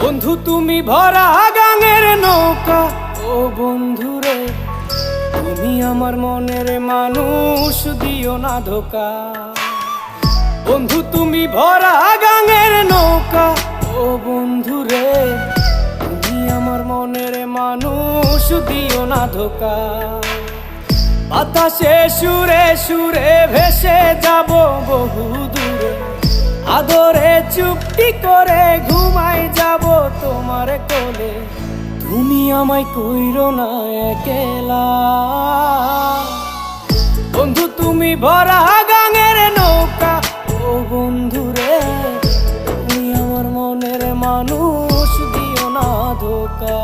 বন্ধু তুমি ভরা গাঙের নৌকা, ও বন্ধুরে তুমি আমার মনের মানুষ, দিও না ধোকা। বন্ধু তুমি ভরা গাঙের নৌকা, ও বন্ধুরে তুমি আমার মনের মানুষ, দিও না ধোকা। বাতাসে সুরে সুরে ভেসে যাব বহু দূরে, আদরে চুপটি করে ঘুমাই যাব তোমার কোলে। তুমি আমায় কইরো না একলা, বন্ধু তুমি ভরা গাঙের নৌকা, ও বন্ধুরে তুমি আমার মনের মানুষ, দিও না ধোকা।